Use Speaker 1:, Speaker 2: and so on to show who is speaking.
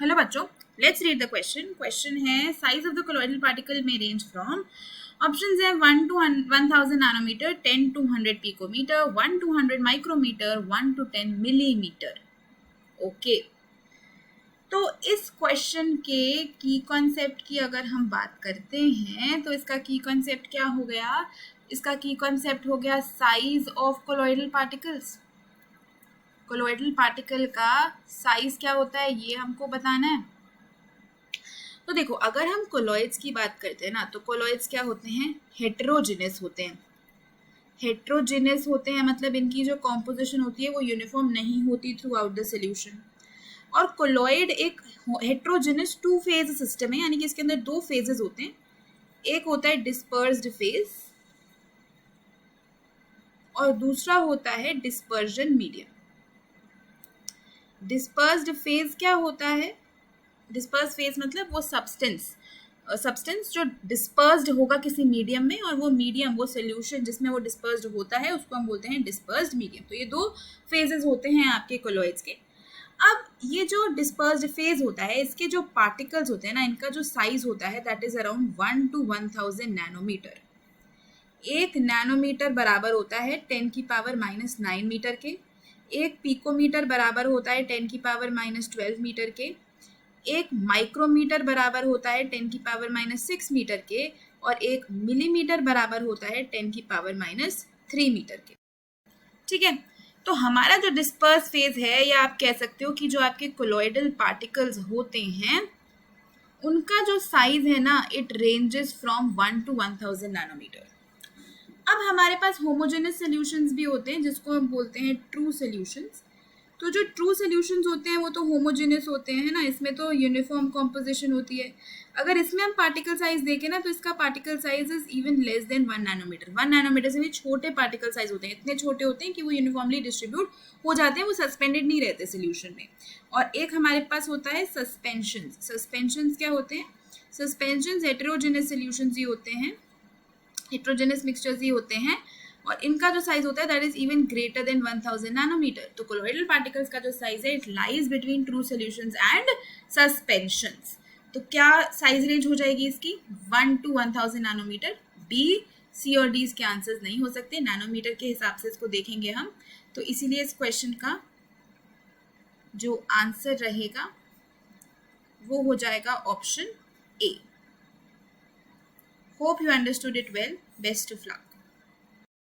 Speaker 1: Hello बच्चों, let's read the question. Question है size of the colloidal particle में range from options है 1 to 1000 nanometre, 10 to 100 picometre, 1 to 100 micrometre, 1 to 10 millimetre. Okay, तो इस question के की कॉन्सेप्ट की अगर हम बात करते हैं तो इसका की कॉन्सेप्ट क्या हो गया? इसका की कॉन्सेप्ट हो गया size of colloidal particles. Colloidal particle का साइज क्या होता है ये हमको बताना है। तो देखो, अगर हम कोलॉइड्स की बात करते हैं ना, तो कोलॉइड्स क्या होते हैं? हेटेरोजेनस होते हैं। हेटेरोजेनस होते हैं मतलब इनकी जो कॉम्पोजिशन होती है वो यूनिफॉर्म नहीं होती थ्रू आउट द सोल्यूशन। और कोलॉइड एक हेटेरोजेनस टू फेज सिस्टम है, यानी कि इसके अंदर दो फेजेस होते हैं। एक होता है डिस्पर्स्ड फेज और दूसरा होता है डिस्पर्जन मीडियम। डिस्पर्स्ड फेज क्या होता है? डिस्पर्स फेज मतलब वो सब्सटेंस जो डिस्पर्स्ड होगा किसी मीडियम में, और वो मीडियम, वो सोल्यूशन जिसमें वो डिस्पर्स्ड होता है, उसको हम बोलते हैं डिस्पर्स्ड मीडियम। तो ये दो फेजेस होते हैं आपके कोलॉइड्स के। अब ये जो डिस्पर्स्ड फेज होता है, इसके जो पार्टिकल्स होते हैं ना, इनका जो साइज होता है that is around 1 to 1000 nanometre. एक नैनोमीटर बराबर होता है 10 की पावर -9 मीटर के। एक पिकोमीटर बराबर होता है 10 की पावर -12 मीटर के। एक माइक्रोमीटर बराबर होता है 10 की पावर -6 मीटर के। और एक मिलीमीटर बराबर होता है 10 की पावर -3 मीटर के। ठीक है, तो हमारा जो डिस्पर्स फेज है, या आप कह सकते हो कि जो आपके कोलॉइडल पार्टिकल्स होते हैं उनका जो साइज है ना, it ranges from 1 to 1000 nanometre. अब हमारे पास होमोजेनस सॉल्यूशंस भी होते हैं जिसको हम बोलते हैं ट्रू सॉल्यूशंस। तो जो ट्रू सॉल्यूशंस होते हैं वो तो होमोजेनस होते हैं ना, इसमें तो यूनिफॉर्म कॉम्पोजिशन होती है। अगर इसमें हम पार्टिकल साइज देखें ना, तो इसका particle size is even less than 1 nanometre. 1 nanometre से भी छोटे पार्टिकल साइज होते हैं, इतने छोटे होते हैं कि वो यूनिफॉर्मली डिस्ट्रीब्यूट हो जाते हैं, वो सस्पेंडेड नहीं रहते सोल्यूशन में। और एक हमारे पास होता है सस्पेंशन। सस्पेंशन क्या होते हैं? सस्पेंशन हेटेरोजेनस सोल्यूशंस ही होते हैं, हेटेरोजेनस मिक्सचर्स ही होते हैं, और इनका जो साइज होता है that is even greater than 1000 nanometre. तो कोलॉइडल पार्टिकल्स का जो साइज है, it lies between true solutions and suspensions. तो क्या साइज रेंज हो जाएगी इसकी? 1 to 1000 नैनोमीटर। बी, सी और डी के आंसर्स नहीं हो सकते, नैनोमीटर के हिसाब से इसको देखेंगे हम। तो इसीलिए इस क्वेश्चन का जो आंसर रहेगा वो हो जाएगा option A. Hope you understood it well. Best of luck.